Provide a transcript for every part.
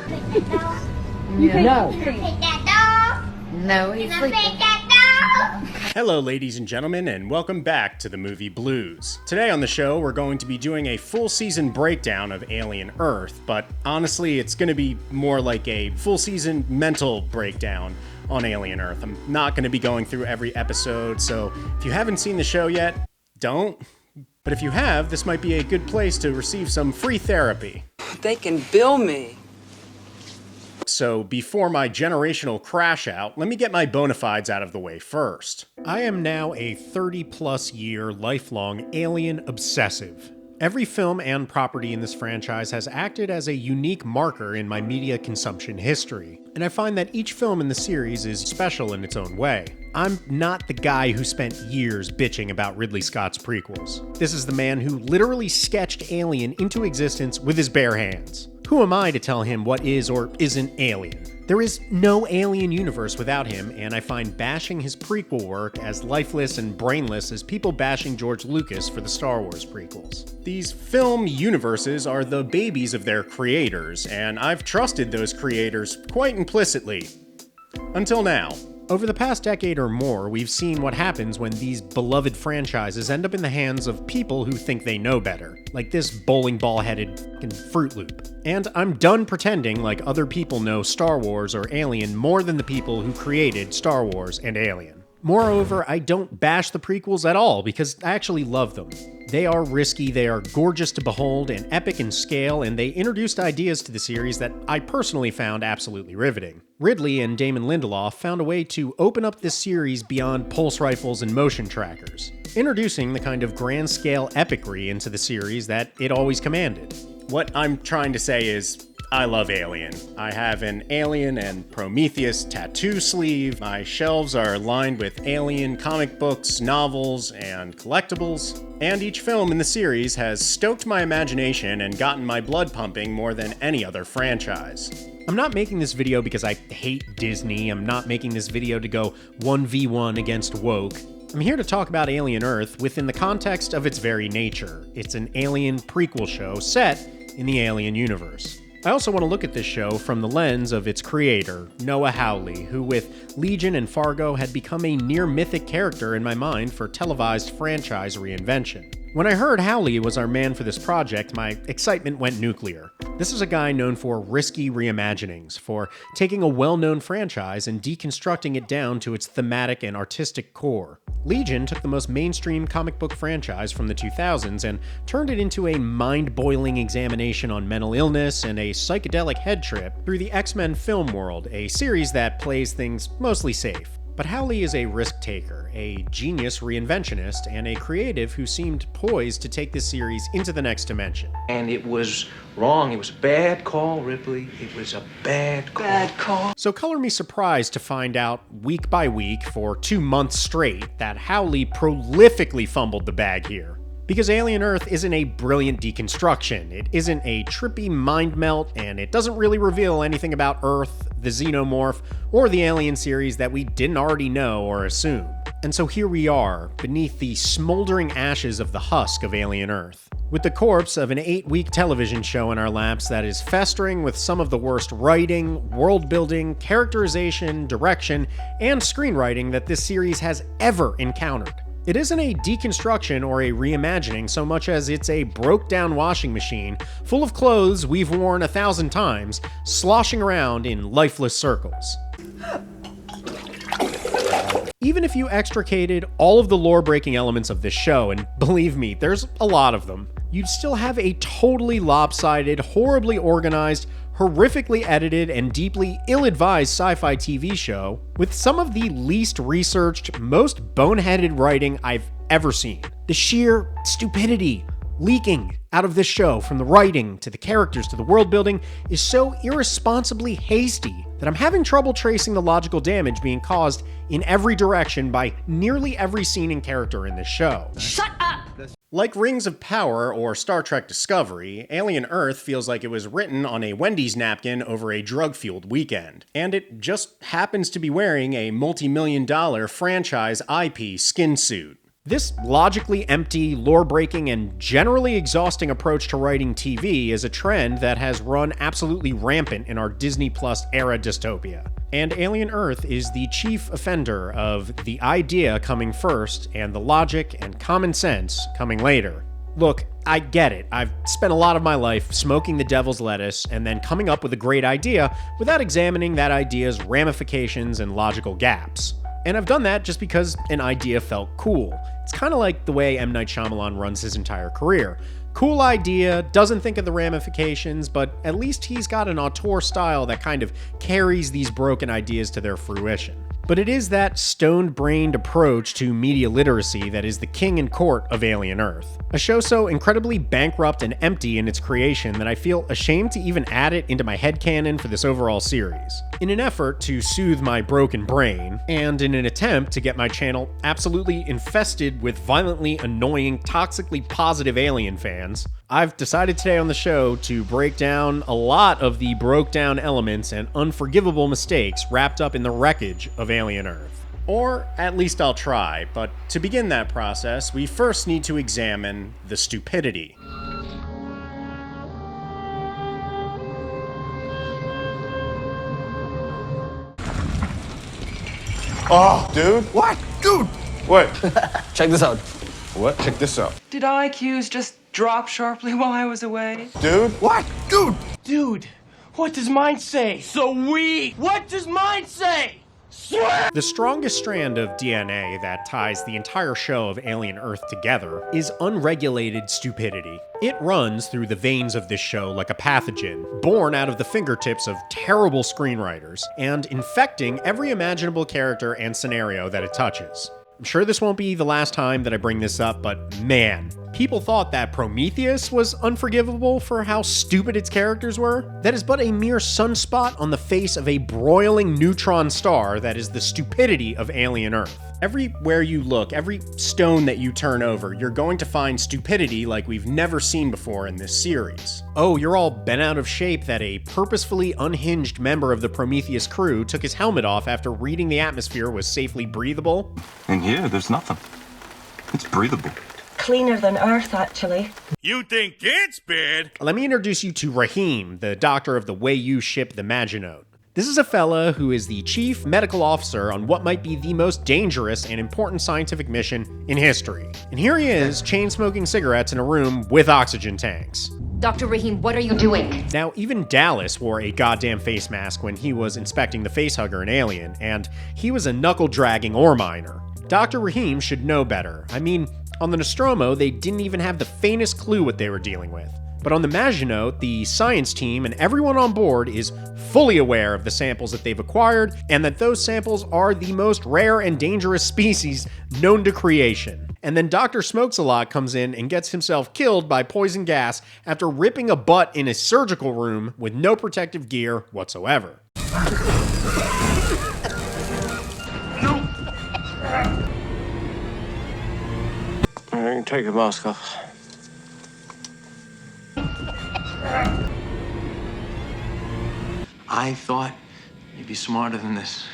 Take that doll. No. Take that doll. No, he's Take sleeping. that doll. Hello ladies and gentlemen, and welcome back to the movie Blues. Today on the show we're going to be doing a full season breakdown of Alien Earth, but honestly it's going to be more like a full season mental breakdown on Alien Earth. I'm not going to be going through every episode, so if you haven't seen the show yet, don't. But if you have, this might be a good place to receive some free therapy. They can bill me. So before my generational crash out, let me get my bona fides out of the way first. I am now a 30-plus year lifelong Alien obsessive. Every film and property in this franchise has acted as a unique marker in my media consumption history, and I find that each film in the series is special in its own way. I'm not the guy who spent years bitching about Ridley Scott's prequels. This is the man who literally sketched Alien into existence with his bare hands. Who am I to tell him what is or isn't Alien? There is no Alien universe without him, and I find bashing his prequel work as lifeless and brainless as people bashing George Lucas for the Star Wars prequels. These film universes are the babies of their creators, and I've trusted those creators quite implicitly. Until now. Over the past decade or more, we've seen what happens when these beloved franchises end up in the hands of people who think they know better, like this bowling ball-headed f***ing Fruit Loop. And I'm done pretending like other people know Star Wars or Alien more than the people who created Star Wars and Alien. Moreover, I don't bash the prequels at all because I actually love them. They are risky, they are gorgeous to behold and epic in scale, and they introduced ideas to the series that I personally found absolutely riveting. Ridley and Damon Lindelof found a way to open up this series beyond pulse rifles and motion trackers, introducing the kind of grand-scale epicry into the series that it always commanded. What I'm trying to say is, I love Alien. I have an Alien and Prometheus tattoo sleeve. My shelves are lined with Alien comic books, novels, and collectibles. And each film in the series has stoked my imagination and gotten my blood pumping more than any other franchise. I'm not making this video because I hate Disney. I'm not making this video to go 1v1 against woke. I'm here to talk about Alien Earth within the context of its very nature. It's an Alien prequel show set in the Alien universe. I also want to look at this show from the lens of its creator, Noah Hawley, who with Legion and Fargo had become a near-mythic character in my mind for televised franchise reinvention. When I heard Hawley was our man for this project, my excitement went nuclear. This is a guy known for risky reimaginings, for taking a well-known franchise and deconstructing it down to its thematic and artistic core. Legion took the most mainstream comic book franchise from the 2000s and turned it into a mind-boiling examination on mental illness and a psychedelic head trip through the X-Men film world, a series that plays things mostly safe. But Hawley is a risk-taker, a genius reinventionist, and a creative who seemed poised to take this series into the next dimension. And it was wrong. It was a bad call, Ripley. It was a bad call. Bad call. So color me surprised to find out, week by week, for 2 months straight, that Hawley prolifically fumbled the bag here. Because Alien Earth isn't a brilliant deconstruction, it isn't a trippy mind melt, and it doesn't really reveal anything about Earth, the Xenomorph, or the Alien series that we didn't already know or assume. And so here we are, beneath the smoldering ashes of the husk of Alien Earth, with the corpse of an 8-week television show in our laps that is festering with some of the worst writing, world-building, characterization, direction, and screenwriting that this series has ever encountered. It isn't a deconstruction or a reimagining so much as it's a broke-down washing machine full of clothes we've worn 1,000 times, sloshing around in lifeless circles. Even if you extricated all of the lore-breaking elements of this show, and believe me, there's a lot of them, you'd still have a totally lopsided, horribly organized, horrifically edited, and deeply ill-advised sci-fi TV show with some of the least researched, most boneheaded writing I've ever seen. The sheer stupidity leaking out of this show, from the writing to the characters to the world building, is so irresponsibly hasty that I'm having trouble tracing the logical damage being caused in every direction by nearly every scene and character in this show. Shut up! Like Rings of Power or Star Trek Discovery, Alien Earth feels like it was written on a Wendy's napkin over a drug-fueled weekend. And it just happens to be wearing a multi-million-dollar franchise IP skin suit. This logically empty, lore-breaking, and generally exhausting approach to writing TV is a trend that has run absolutely rampant in our Disney Plus era dystopia. And Alien Earth is the chief offender of the idea coming first and the logic and common sense coming later. Look, I get it. I've spent a lot of my life smoking the devil's lettuce and then coming up with a great idea without examining that idea's ramifications and logical gaps. And I've done that just because an idea felt cool. It's kind of like the way M. Night Shyamalan runs his entire career. Cool idea, doesn't think of the ramifications, but at least he's got an auteur style that kind of carries these broken ideas to their fruition. But it is that stoned-brained approach to media literacy that is the king and court of Alien Earth. A show so incredibly bankrupt and empty in its creation that I feel ashamed to even add it into my headcanon for this overall series. In an effort to soothe my broken brain, and in an attempt to get my channel absolutely infested with violently annoying, toxically positive alien fans, I've decided today on the show to break down a lot of the broke-down elements and unforgivable mistakes wrapped up in the wreckage of Alien Earth. Or at least I'll try, but to begin that process, we first need to examine the stupidity. Oh, dude. What? Dude. What? Check this out. What? Check this out. Did IQs just drop sharply while I was away? Dude. What? Dude. Dude, what does mine say? So weak! What does mine say? Swear! The strongest strand of DNA that ties the entire show of Alien Earth together is unregulated stupidity. It runs through the veins of this show like a pathogen, born out of the fingertips of terrible screenwriters, and infecting every imaginable character and scenario that it touches. I'm sure this won't be the last time that I bring this up, but man, people thought that Prometheus was unforgivable for how stupid its characters were. That is but a mere sunspot on the face of a broiling neutron star that is the stupidity of Alien Earth. Everywhere you look, every stone that you turn over, you're going to find stupidity like we've never seen before in this series. Oh, you're all bent out of shape that a purposefully unhinged member of the Prometheus crew took his helmet off after reading the atmosphere was safely breathable? In here, there's nothing. It's breathable. Cleaner than Earth, actually. You think it's bad? Let me introduce you to Rahim, the doctor of the Wayu ship, the Maginote. This is a fella who is the chief medical officer on what might be the most dangerous and important scientific mission in history. And here he is, chain-smoking cigarettes in a room with oxygen tanks. Dr. Rahim, what are you doing? Now, even Dallas wore a goddamn face mask when he was inspecting the facehugger in Alien, and he was a knuckle-dragging ore miner. Dr. Rahim should know better. I mean, on the Nostromo, they didn't even have the faintest clue what they were dealing with. But on the Maginote, the science team and everyone on board is fully aware of the samples that they've acquired, and that those samples are the most rare and dangerous species known to creation. And then Dr. Smokes-a-Lot comes in and gets himself killed by poison gas after ripping a butt in a surgical room with no protective gear whatsoever. I can take your mask off. I thought you'd be smarter than this.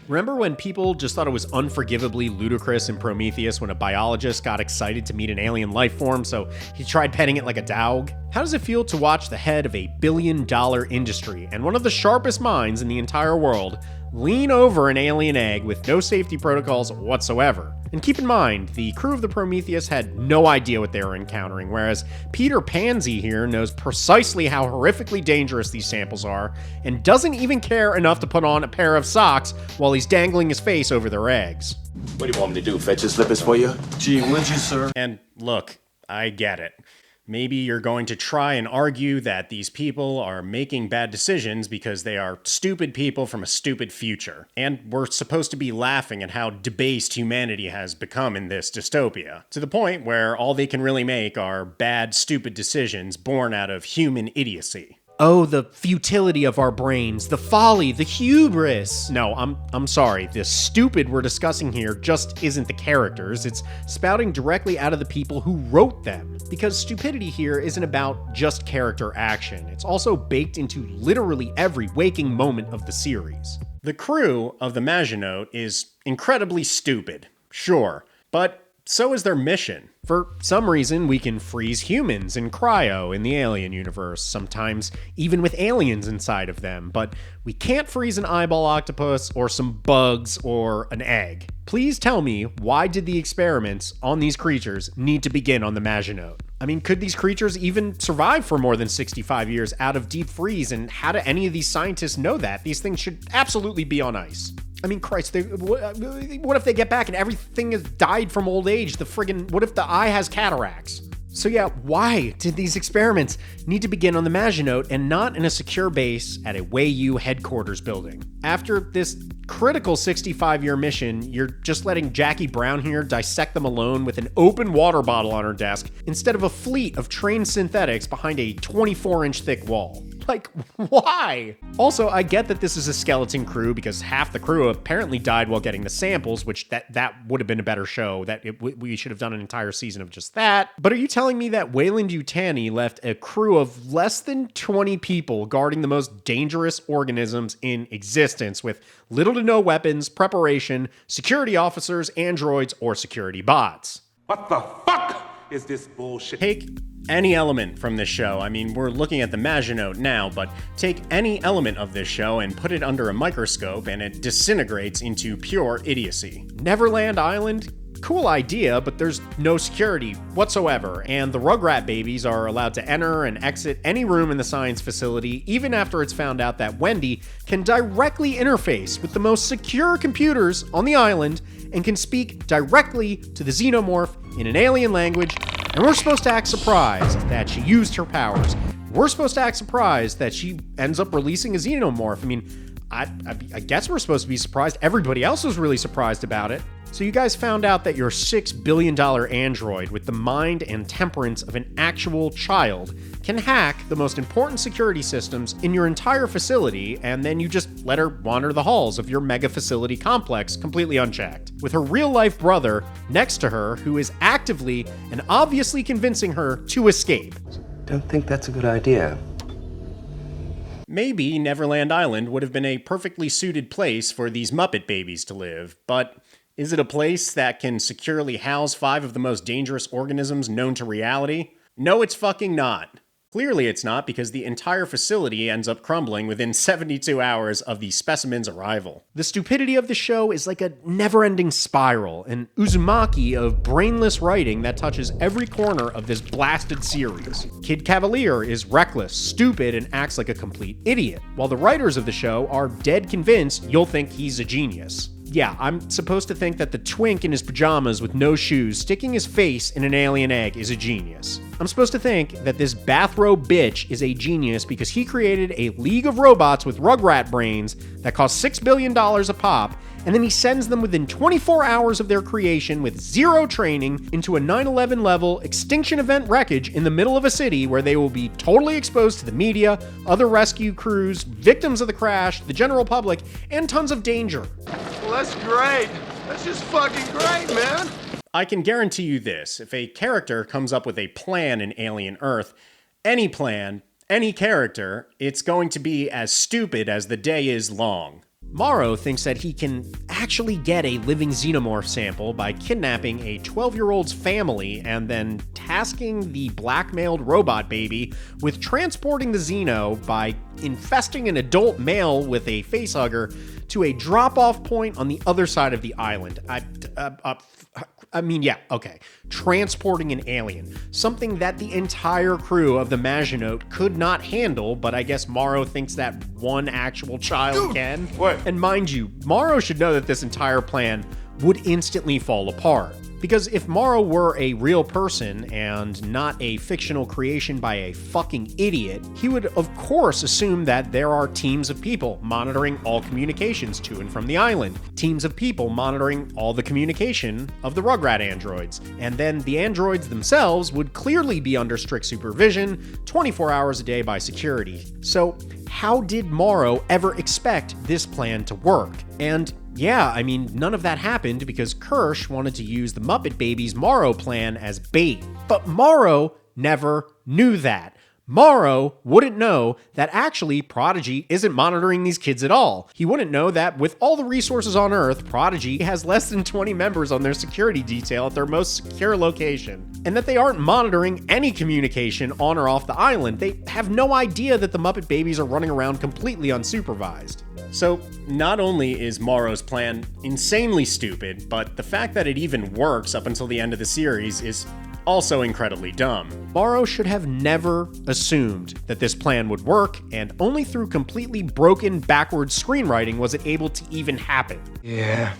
Remember when people just thought it was unforgivably ludicrous in Prometheus when a biologist got excited to meet an alien life form, so he tried petting it like a dog? How does it feel to watch the head of a billion-dollar industry and one of the sharpest minds in the entire world lean over an alien egg with no safety protocols whatsoever? And keep in mind, the crew of the Prometheus had no idea what they were encountering, whereas Peter Pansy here knows precisely how horrifically dangerous these samples are, and doesn't even care enough to put on a pair of socks while he's dangling his face over their eggs. What do you want me to do? Fetch your slippers for you? Gee, would you, sir? And look, I get it. Maybe you're going to try and argue that these people are making bad decisions because they are stupid people from a stupid future. And we're supposed to be laughing at how debased humanity has become in this dystopia, to the point where all they can really make are bad, stupid decisions born out of human idiocy. Oh, the futility of our brains, the folly, the hubris. No, I'm sorry. The stupid we're discussing here just isn't the characters. It's spouting directly out of the people who wrote them. Because stupidity here isn't about just character action. It's also baked into literally every waking moment of the series. The crew of the Maginote is incredibly stupid, sure, but so is their mission. For some reason, we can freeze humans in cryo in the alien universe, sometimes even with aliens inside of them, but we can't freeze an eyeball octopus or some bugs or an egg. Please tell me, why did the experiments on these creatures need to begin on the Maginot? I mean, could these creatures even survive for more than 65 years out of deep freeze, and how do any of these scientists know that? These things should absolutely be on ice. I mean, Christ, what if they get back and everything has died from old age? What if the eye has cataracts? So yeah, why did these experiments need to begin on the Maginot and not in a secure base at a Wayu headquarters building? After this critical 65-year mission, you're just letting Jackie Brown here dissect them alone with an open water bottle on her desk instead of a fleet of trained synthetics behind a 24-inch thick wall. Like, why? Also, I get that this is a skeleton crew because half the crew apparently died while getting the samples, which that would have been a better show. We should have done an entire season of just that. But are you telling me that Weyland-Yutani left a crew of less than 20 people guarding the most dangerous organisms in existence with little to no weapons, preparation, security officers, androids, or security bots? What the fuck is this bullshit? Take any element from this show. I mean, we're looking at the Maginot now, but take any element of this show and put it under a microscope and it disintegrates into pure idiocy. Neverland Island? Cool idea, but there's no security whatsoever, and the Rugrat babies are allowed to enter and exit any room in the science facility, even after it's found out that Wendy can directly interface with the most secure computers on the island and can speak directly to the xenomorph in an alien language, and we're supposed to act surprised that she used her powers. We're supposed to act surprised that she ends up releasing a xenomorph. I mean, I guess we're supposed to be surprised. Everybody else was really surprised about it. So you guys found out that your $6 billion android with the mind and temperance of an actual child can hack the most important security systems in your entire facility, and then you just let her wander the halls of your mega facility complex completely unchecked, with her real-life brother next to her who is actively and obviously convincing her to escape. Don't think that's a good idea. Maybe Neverland Island would have been a perfectly suited place for these Muppet babies to live, but is it a place that can securely house 5 of the most dangerous organisms known to reality? No, it's fucking not. Clearly it's not, because the entire facility ends up crumbling within 72 hours of the specimen's arrival. The stupidity of the show is like a never-ending spiral, an Uzumaki of brainless writing that touches every corner of this blasted series. Kid Cavalier is reckless, stupid, and acts like a complete idiot, while the writers of the show are dead convinced you'll think he's a genius. Yeah, I'm supposed to think that the twink in his pajamas with no shoes sticking his face in an alien egg is a genius. I'm supposed to think that this bathrobe bitch is a genius because he created a league of robots with Rugrat brains that cost $6 billion a pop, and then he sends them within 24 hours of their creation with zero training into a 9/11 level extinction event wreckage in the middle of a city where they will be totally exposed to the media, other rescue crews, victims of the crash, the general public, and tons of danger. Well, that's great. That's just fucking great, man. I can guarantee you this: if a character comes up with a plan in Alien Earth, any plan, any character, it's going to be as stupid as the day is long. Morrow thinks that he can actually get a living xenomorph sample by kidnapping a 12-year-old's family and then tasking the blackmailed robot baby with transporting the xeno by infesting an adult male with a facehugger to a drop-off point on the other side of the island. Transporting an alien. Something that the entire crew of the Maginot could not handle, but I guess Morrow thinks that one actual child can. What? And mind you, Morrow should know that this entire plan would instantly fall apart. Because if Morrow were a real person and not a fictional creation by a fucking idiot, he would of course assume that there are teams of people monitoring all communications to and from the island, teams of people monitoring all the communication of the Rugrat androids, and then the androids themselves would clearly be under strict supervision 24 hours a day by security. So how did Morrow ever expect this plan to work? And yeah, I mean, none of that happened because Kirsch wanted to use the Muppet Babies' Morrow plan as bait. But Morrow never knew that. Morrow wouldn't know that actually Prodigy isn't monitoring these kids at all. He wouldn't know that with all the resources on Earth, Prodigy has less than 20 members on their security detail at their most secure location, and that they aren't monitoring any communication on or off the island. They have no idea that the Muppet Babies are running around completely unsupervised. So, not only is Morrow's plan insanely stupid, but the fact that it even works up until the end of the series is also incredibly dumb. Morrow should have never assumed that this plan would work, and only through completely broken backwards screenwriting was it able to even happen. Yeah,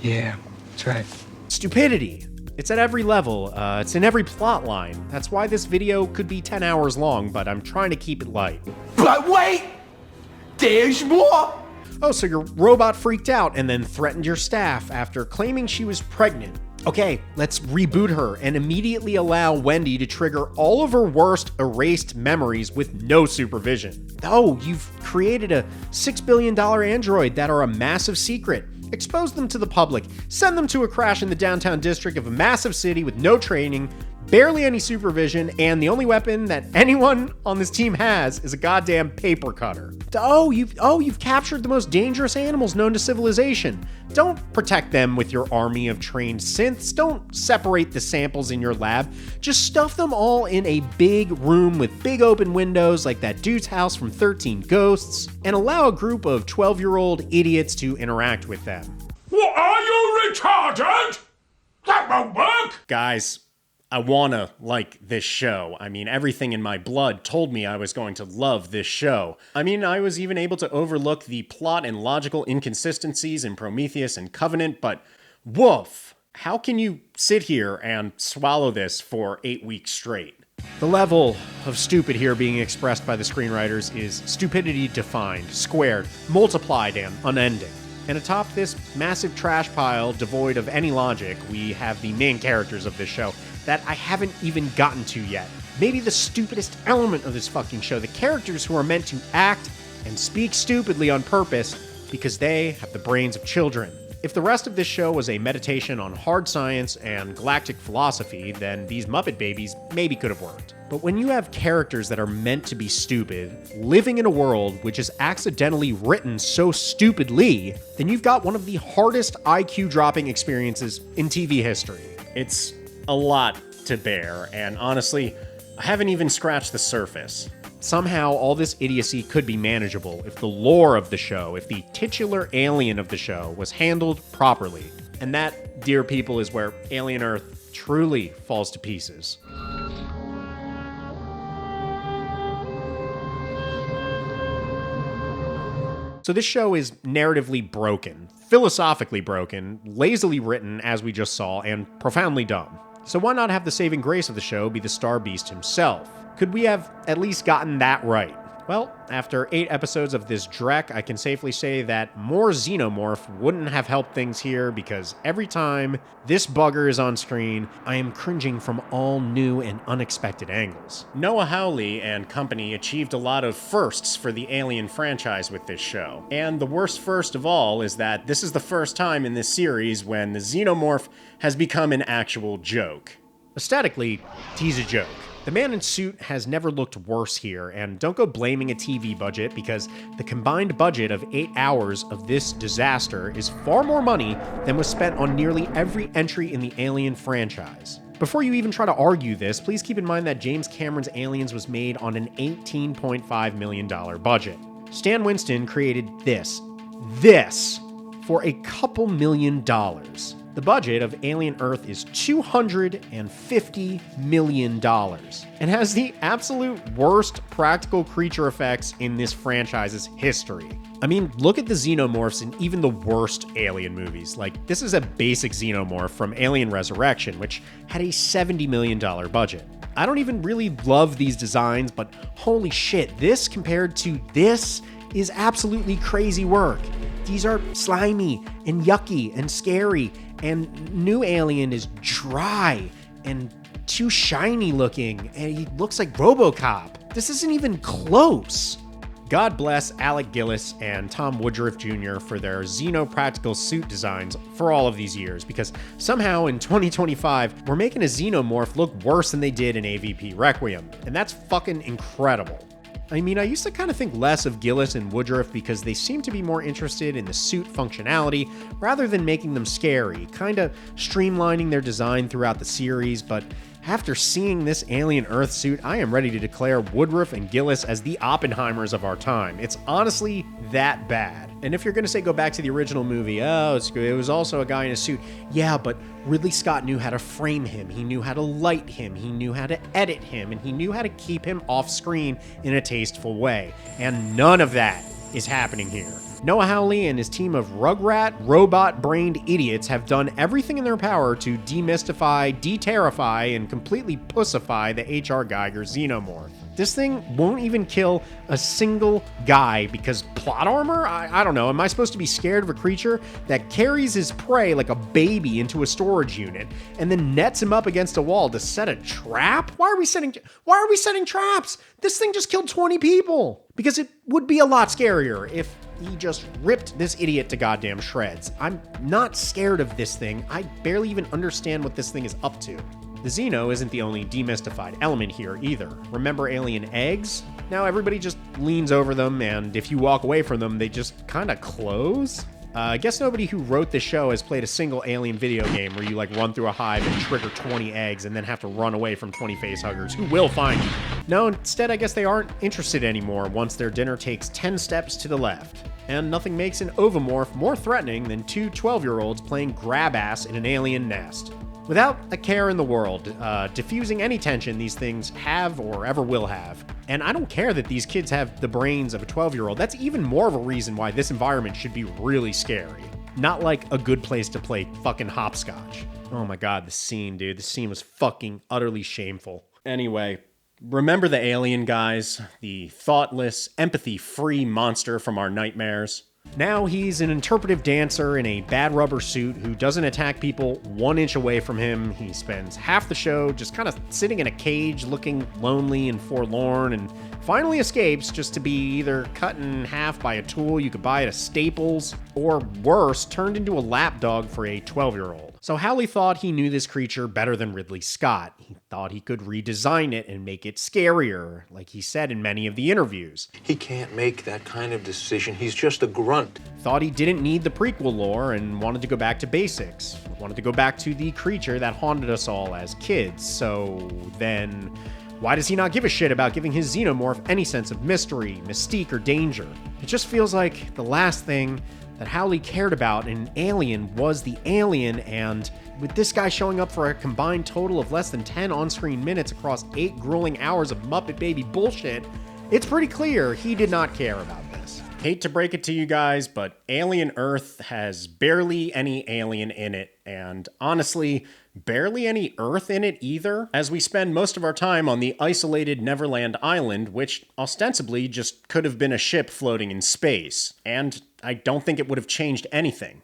that's right. Stupidity. It's at every level, it's in every plot line. That's why this video could be 10 hours long, but I'm trying to keep it light. But wait! There's more! Oh, so your robot freaked out and then threatened your staff after claiming she was pregnant. Okay, let's reboot her and immediately allow Wendy to trigger all of her worst erased memories with no supervision. Oh, you've created a $6 billion android that are a massive secret. Expose them to the public, send them to a crash in the downtown district of a massive city with no training, barely any supervision, and the only weapon that anyone on this team has is a goddamn paper cutter. Oh, you've captured the most dangerous animals known to civilization. Don't protect them with your army of trained synths. Don't separate the samples in your lab. Just stuff them all in a big room with big open windows like that dude's house from 13 Ghosts, and allow a group of 12-year-old idiots to interact with them. What, are you retarded? That won't work! Guys, I wanna like this show. I mean, everything in my blood told me I was going to love this show. I mean, I was even able to overlook the plot and logical inconsistencies in Prometheus and Covenant, but woof, how can you sit here and swallow this for 8 weeks straight? The level of stupid here being expressed by the screenwriters is stupidity defined, squared, multiplied, and unending. And atop this massive trash pile devoid of any logic, we have the main characters of this show that I haven't even gotten to yet. Maybe the stupidest element of this fucking show, the characters who are meant to act and speak stupidly on purpose because they have the brains of children. If the rest of this show was a meditation on hard science and galactic philosophy, then these Muppet Babies maybe could have worked. But when you have characters that are meant to be stupid, living in a world which is accidentally written so stupidly, then you've got one of the hardest IQ-dropping experiences in TV history. It's a lot to bear, and honestly, I haven't even scratched the surface. Somehow, all this idiocy could be manageable if the lore of the show, if the titular alien of the show was handled properly. And that, dear people, is where Alien Earth truly falls to pieces. So this show is narratively broken, philosophically broken, lazily written, as we just saw, and profoundly dumb. So why not have the saving grace of the show be the Star Beast himself? Could we have at least gotten that right? Well, after 8 episodes of this dreck, I can safely say that more Xenomorph wouldn't have helped things here, because every time this bugger is on screen, I am cringing from all new and unexpected angles. Noah Hawley and company achieved a lot of firsts for the Alien franchise with this show. And the worst first of all is that this is the first time in this series when the Xenomorph has become an actual joke. Aesthetically, he's a joke. The man in suit has never looked worse here, and don't go blaming a TV budget, because the combined budget of 8 hours of this disaster is far more money than was spent on nearly every entry in the Alien franchise. Before you even try to argue this, please keep in mind that James Cameron's Aliens was made on an $18.5 million budget. Stan Winston created this for a couple $1,000,000. The budget of Alien Earth is $250 million and has the absolute worst practical creature effects in this franchise's history. I mean, look at the xenomorphs in even the worst Alien movies. Like, this is a basic xenomorph from Alien Resurrection, which had a $70 million budget. I don't even really love these designs, but holy shit, this compared to this is absolutely crazy work. These are slimy and yucky and scary, and new Alien is dry and too shiny looking, and he looks like RoboCop. This isn't even close. God bless Alec Gillis and Tom Woodruff Jr. for their xenopractical suit designs for all of these years, because somehow in 2025, we're making a xenomorph look worse than they did in AVP Requiem, and that's fucking incredible. I mean, I used to kind of think less of Gillis and Woodruff because they seem to be more interested in the suit functionality rather than making them scary, kind of streamlining their design throughout the series, but after seeing this Alien Earth suit, I am ready to declare Woodruff and Gillis as the Oppenheimers of our time. It's honestly that bad. And if you're gonna say go back to the original movie, oh, it was also a guy in a suit. Yeah, but Ridley Scott knew how to frame him, he knew how to light him, he knew how to edit him, and he knew how to keep him off screen in a tasteful way. And none of that is happening here. Noah Hawley and his team of rugrat, robot-brained idiots have done everything in their power to demystify, de-terrify, and completely pussify the H.R. Geiger xenomorph. This thing won't even kill a single guy because plot armor? I don't know. Am I supposed to be scared of a creature that carries his prey like a baby into a storage unit and then nets him up against a wall to set a trap? Why are we setting traps? This thing just killed 20 people. Because it would be a lot scarier if he just ripped this idiot to goddamn shreds. I'm not scared of this thing. I barely even understand what this thing is up to. The Xeno isn't the only demystified element here either. Remember alien eggs? Now everybody just leans over them, and if you walk away from them, they just kind of close? I guess nobody who wrote this show has played a single Alien video game where you like run through a hive and trigger 20 eggs and then have to run away from 20 facehuggers who will find you. No, instead I guess they aren't interested anymore once their dinner takes 10 steps to the left. And nothing makes an ovomorph more threatening than two 12-year-olds playing grab-ass in an alien nest. Without a care in the world, diffusing any tension these things have or ever will have. And I don't care that these kids have the brains of a 12-year-old. That's even more of a reason why this environment should be really scary. Not like a good place to play fucking hopscotch. Oh my god, the scene, dude. The scene was fucking utterly shameful. Anyway, remember the alien, guys? The thoughtless, empathy-free monster from our nightmares? Now he's an interpretive dancer in a bad rubber suit who doesn't attack people 1 inch away from him. He spends half the show just kind of sitting in a cage looking lonely and forlorn, and finally escapes just to be either cut in half by a tool you could buy at a Staples, or worse, turned into a lapdog for a 12-year-old. So Hawley thought he knew this creature better than Ridley Scott. He thought he could redesign it and make it scarier, like he said in many of the interviews. He can't make that kind of decision. He's just a grunt. Thought he didn't need the prequel lore and wanted to go back to basics. Wanted to go back to the creature that haunted us all as kids. So then, why does he not give a shit about giving his xenomorph any sense of mystery, mystique, or danger? It just feels like the last thing that Hawley cared about in Alien was the alien, and with this guy showing up for a combined total of less than 10 on-screen minutes across 8 grueling hours of Muppet Baby bullshit, it's pretty clear he did not care about this. Hate to break it to you guys, but Alien Earth has barely any alien in it, and honestly, barely any Earth in it either, as we spend most of our time on the isolated Neverland island, which ostensibly just could have been a ship floating in space, and I don't think it would have changed anything.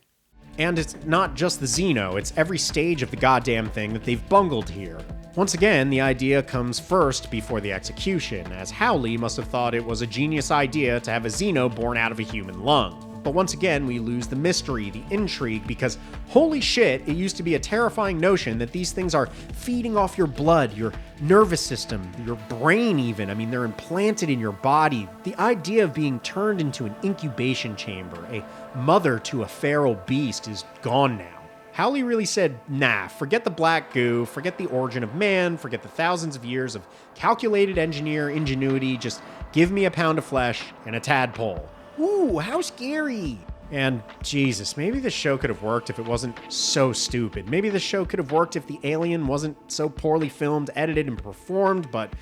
And it's not just the Xeno, it's every stage of the goddamn thing that they've bungled here. Once again, the idea comes first before the execution, as Hawley must have thought it was a genius idea to have a Xeno born out of a human lung. But once again, we lose the mystery, the intrigue, because holy shit, it used to be a terrifying notion that these things are feeding off your blood, your nervous system, your brain even. I mean, they're implanted in your body. The idea of being turned into an incubation chamber, a mother to a feral beast, is gone now. Hawley really said, nah, forget the black goo, forget the origin of man, forget the thousands of years of calculated engineer ingenuity, just give me a pound of flesh and a tadpole. Ooh, how scary. And Jesus, maybe this show could have worked if it wasn't so stupid. Maybe the show could have worked if the alien wasn't so poorly filmed, edited, and performed, but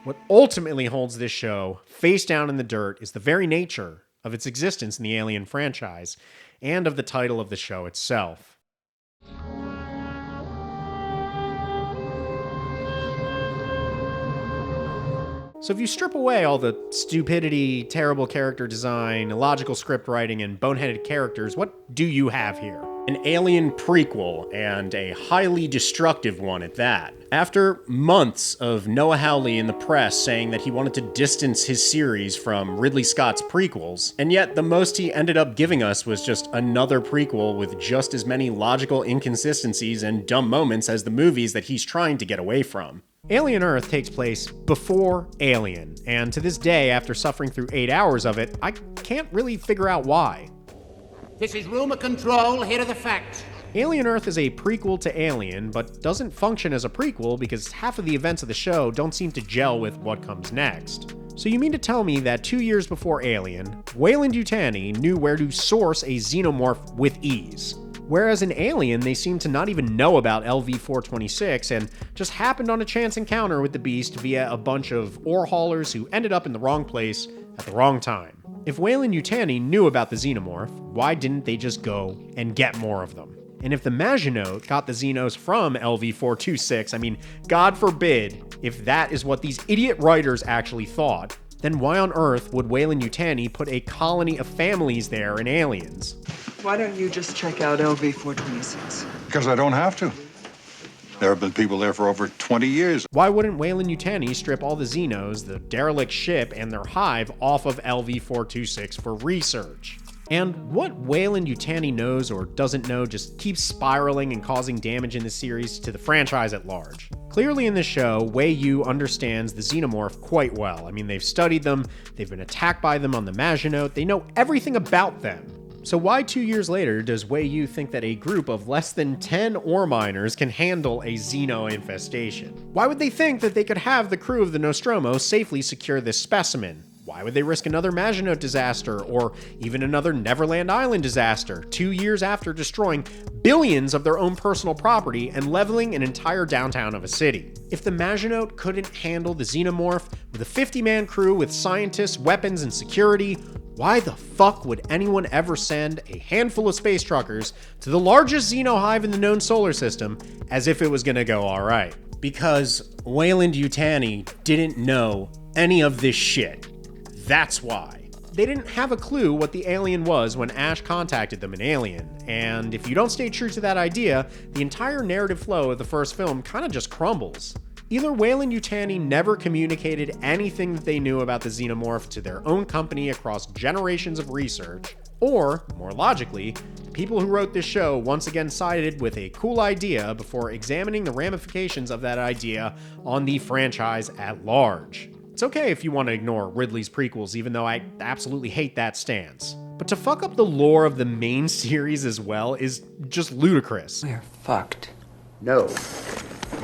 what ultimately holds this show face down in the dirt is the very nature of its existence in the Alien franchise and of the title of the show itself. So if you strip away all the stupidity, terrible character design, illogical script writing, and boneheaded characters, what do you have here? An Alien prequel, and a highly destructive one at that. After months of Noah Hawley in the press saying that he wanted to distance his series from Ridley Scott's prequels, and yet the most he ended up giving us was just another prequel with just as many logical inconsistencies and dumb moments as the movies that he's trying to get away from. Alien Earth takes place before Alien, and to this day, after suffering through 8 hours of it, I can't really figure out why. This is rumor control, here are the facts. Alien Earth is a prequel to Alien, but doesn't function as a prequel because half of the events of the show don't seem to gel with what comes next. So you mean to tell me that 2 years before Alien, Weyland-Yutani knew where to source a xenomorph with ease? Whereas in Alien, they seem to not even know about LV-426 and just happened on a chance encounter with the beast via a bunch of ore haulers who ended up in the wrong place at the wrong time. If Weyland-Yutani knew about the xenomorph, why didn't they just go and get more of them? And if the Maginot got the Xenos from LV-426, I mean, God forbid if that is what these idiot writers actually thought, then why on earth would Weyland-Yutani put a colony of families there in Aliens? Why don't you just check out LV-426? Because I don't have to. There have been people there for over 20 years. Why wouldn't Weyland-Yutani strip all the Xenos, the derelict ship, and their hive off of LV-426 for research? And what Weyland-Yutani knows or doesn't know just keeps spiraling and causing damage in the series to the franchise at large. Clearly in this show, Wei Yu understands the Xenomorph quite well. I mean, they've studied them, they've been attacked by them on the Maginot, they know everything about them. So why 2 years later does Wei Yu think that a group of less than 10 ore miners can handle a Xeno infestation? Why would they think that they could have the crew of the Nostromo safely secure this specimen? Why would they risk another Maginot disaster, or even another Neverland Island disaster, 2 years after destroying billions of their own personal property and leveling an entire downtown of a city? If the Maginot couldn't handle the Xenomorph with a 50-man crew with scientists, weapons, and security, why the fuck would anyone ever send a handful of space truckers to the largest Xenohive in the known solar system as if it was gonna go alright? Because Weyland-Yutani didn't know any of this shit. That's why. They didn't have a clue what the alien was when Ash contacted them in Alien, and if you don't stay true to that idea, the entire narrative flow of the first film kinda just crumbles. Either Weyland-Yutani never communicated anything that they knew about the Xenomorph to their own company across generations of research, or, more logically, the people who wrote this show once again sided with a cool idea before examining the ramifications of that idea on the franchise at large. It's okay if you want to ignore Ridley's prequels, even though I absolutely hate that stance. But to fuck up the lore of the main series as well is just ludicrous. We're fucked. No,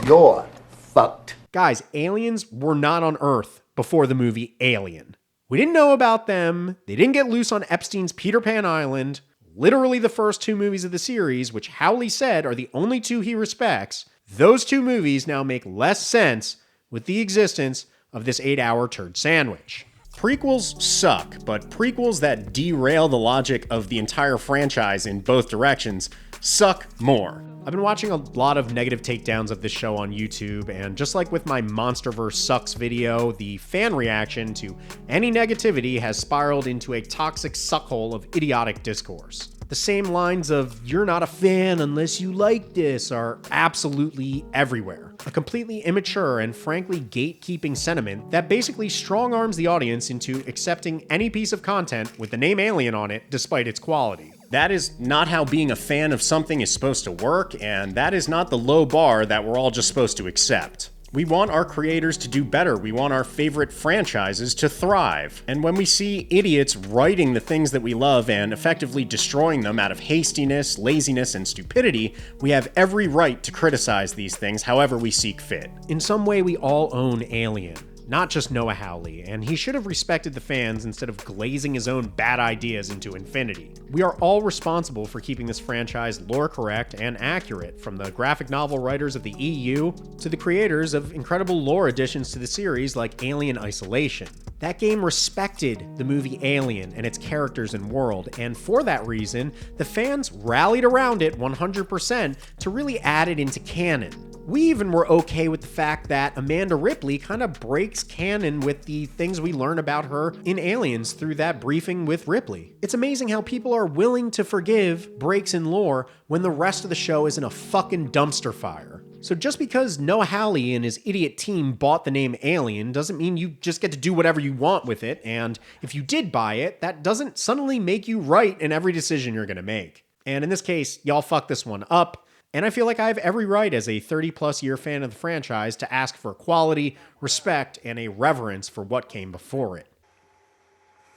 you're fucked. Guys, aliens were not on Earth before the movie Alien. We didn't know about them, they didn't get loose on Epstein's Peter Pan Island. Literally the first two movies of the series, which Howley said are the only two he respects, those two movies now make less sense with the existence of this 8-hour turd sandwich. Prequels suck, but prequels that derail the logic of the entire franchise in both directions suck more. I've been watching a lot of negative takedowns of this show on YouTube, and just like with my Monsterverse Sucks video, the fan reaction to any negativity has spiraled into a toxic suckhole of idiotic discourse. The same lines of, "you're not a fan unless you like this," are absolutely everywhere. A completely immature and frankly gatekeeping sentiment that basically strong-arms the audience into accepting any piece of content with the name Alien on it despite its quality. That is not how being a fan of something is supposed to work, and that is not the low bar that we're all just supposed to accept. We want our creators to do better. We want our favorite franchises to thrive. And when we see idiots writing the things that we love and effectively destroying them out of hastiness, laziness, and stupidity, we have every right to criticize these things however we see fit. In some way, we all own Alien. Not just Noah Hawley, and he should have respected the fans instead of glazing his own bad ideas into infinity. We are all responsible for keeping this franchise lore correct and accurate, from the graphic novel writers of the EU to the creators of incredible lore additions to the series like Alien Isolation. That game respected the movie Alien and its characters and world, and for that reason, the fans rallied around it 100% to really add it into canon. We even were okay with the fact that Amanda Ripley kind of breaks canon with the things we learn about her in Aliens through that briefing with Ripley. It's amazing how people are willing to forgive breaks in lore when the rest of the show is in a fucking dumpster fire. So just because Noah Hawley and his idiot team bought the name Alien doesn't mean you just get to do whatever you want with it, and if you did buy it, that doesn't suddenly make you right in every decision you're gonna make. And in this case, y'all fucked this one up, and I feel like I have every right as a 30-plus year fan of the franchise to ask for quality, respect, and a reverence for what came before it.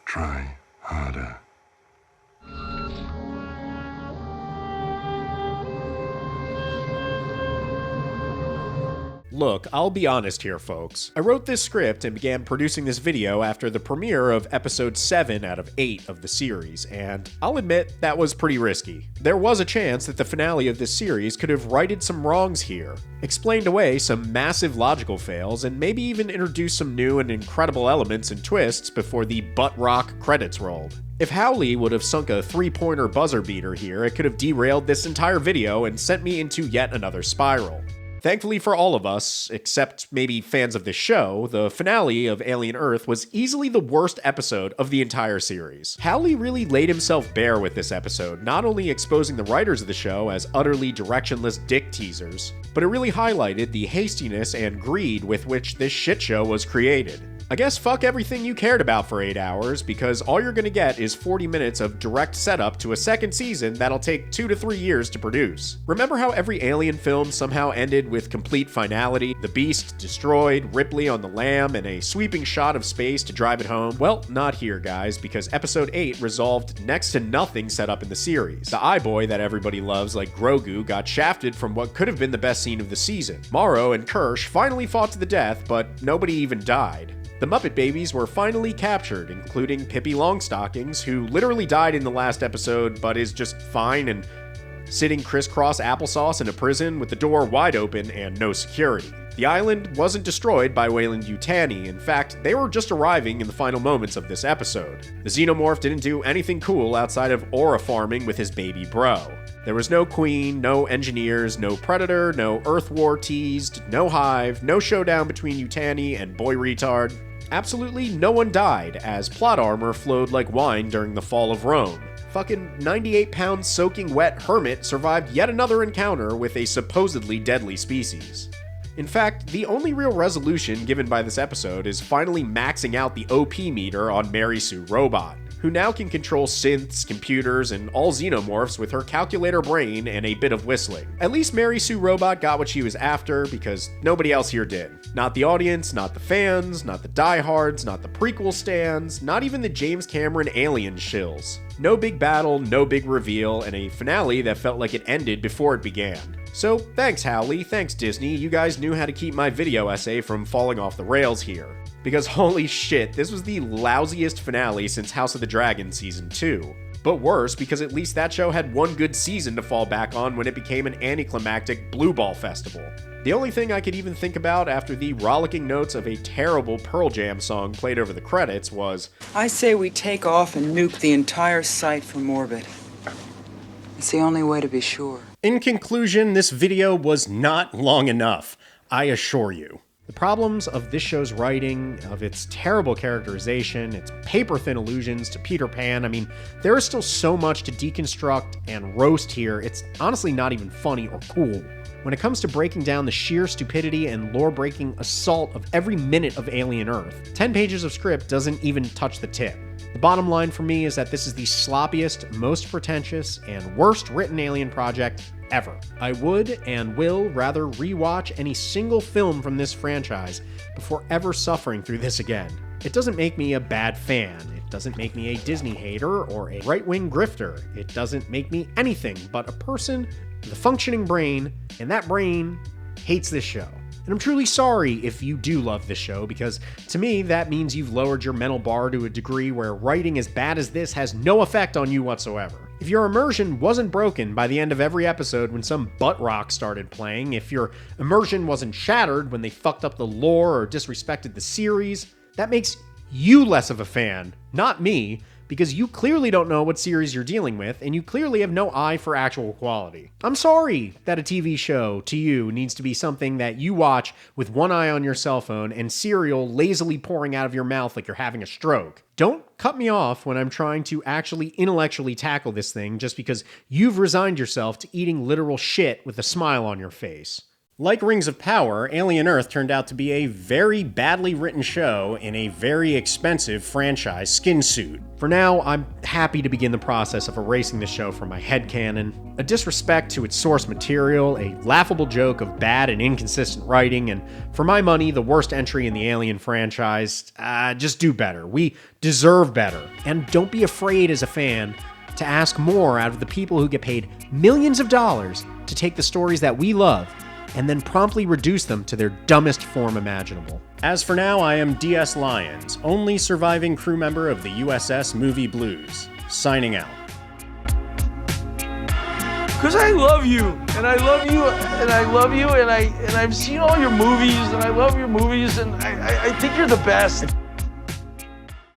Try harder. Look, I'll be honest here, folks. I wrote this script and began producing this video after the premiere of episode 7 out of 8 of the series, and I'll admit that was pretty risky. There was a chance that the finale of this series could have righted some wrongs here, explained away some massive logical fails, and maybe even introduced some new and incredible elements and twists before the butt rock credits rolled. If Hawley would have sunk a 3-pointer buzzer beater here, it could have derailed this entire video and sent me into yet another spiral. Thankfully for all of us, except maybe fans of this show, the finale of Alien Earth was easily the worst episode of the entire series. Hawley really laid himself bare with this episode, not only exposing the writers of the show as utterly directionless dick teasers, but it really highlighted the hastiness and greed with which this shit show was created. I guess fuck everything you cared about for 8 hours, because all you're gonna get is 40 minutes of direct setup to a second season that'll take 2 to 3 years to produce. Remember how every Alien film somehow ended with complete finality, the Beast destroyed, Ripley on the lam, and a sweeping shot of space to drive it home? Well, not here, guys, because episode 8 resolved next to nothing set up in the series. The eye-boy that everybody loves, like Grogu, got shafted from what could have been the best scene of the season. Morrow and Kirsch finally fought to the death, but nobody even died. The Muppet Babies were finally captured, including Pippi Longstockings, who literally died in the last episode but is just fine and sitting crisscross applesauce in a prison with the door wide open and no security. The island wasn't destroyed by Weyland-Yutani. In fact, they were just arriving in the final moments of this episode. The Xenomorph didn't do anything cool outside of aura farming with his baby bro. There was no queen, no engineers, no predator, no Earth War teased, no hive, no showdown between Yutani and Boy Retard. Absolutely no one died, as plot armor flowed like wine during the fall of Rome. Fucking 98-pound soaking wet hermit survived yet another encounter with a supposedly deadly species. In fact, the only real resolution given by this episode is finally maxing out the OP meter on Mary Sue Robot, who now can control synths, computers, and all xenomorphs with her calculator brain and a bit of whistling. At least Mary Sue Robot got what she was after, because nobody else here did. Not the audience, not the fans, not the diehards, not the prequel stans, not even the James Cameron alien shills. No big battle, no big reveal, and a finale that felt like it ended before it began. So thanks Hawley, thanks Disney, you guys knew how to keep my video essay from falling off the rails here. Because holy shit, this was the lousiest finale since House of the Dragon Season 2. But worse, because at least that show had one good season to fall back on when it became an anticlimactic blue ball festival. The only thing I could even think about after the rollicking notes of a terrible Pearl Jam song played over the credits was, I say we take off and nuke the entire site from orbit. It's the only way to be sure. In conclusion, this video was not long enough, I assure you. The problems of this show's writing, of its terrible characterization, its paper-thin allusions to Peter Pan, I mean, there is still so much to deconstruct and roast here, it's honestly not even funny or cool. When it comes to breaking down the sheer stupidity and lore-breaking assault of every minute of Alien Earth, 10 pages of script doesn't even touch the tip. The bottom line for me is that this is the sloppiest, most pretentious, and worst written Alien project ever. I would and will rather rewatch any single film from this franchise before ever suffering through this again. It doesn't make me a bad fan. It doesn't make me a Disney hater or a right-wing grifter. It doesn't make me anything but a person with a functioning brain, and that brain hates this show. And I'm truly sorry if you do love this show, because to me, that means you've lowered your mental bar to a degree where writing as bad as this has no effect on you whatsoever. If your immersion wasn't broken by the end of every episode when some butt rock started playing, if your immersion wasn't shattered when they fucked up the lore or disrespected the series, that makes you less of a fan, not me, because you clearly don't know what series you're dealing with, and you clearly have no eye for actual quality. I'm sorry that a TV show, to you, needs to be something that you watch with one eye on your cell phone and cereal lazily pouring out of your mouth like you're having a stroke. Don't cut me off when I'm trying to actually intellectually tackle this thing just because you've resigned yourself to eating literal shit with a smile on your face. Like Rings of Power, Alien Earth turned out to be a very badly written show in a very expensive franchise skin suit. For now, I'm happy to begin the process of erasing the show from my headcanon. A disrespect to its source material, a laughable joke of bad and inconsistent writing, and for my money, the worst entry in the Alien franchise. Just do better. We deserve better. And don't be afraid as a fan to ask more out of the people who get paid millions of dollars to take the stories that we love and then promptly reduce them to their dumbest form imaginable. As for now, I am DS Lyons, only surviving crew member of the USS Movie Blues, signing out. Cause I love you, and I love you, and I love you, and I've seen all your movies, and I love your movies, and I think you're the best.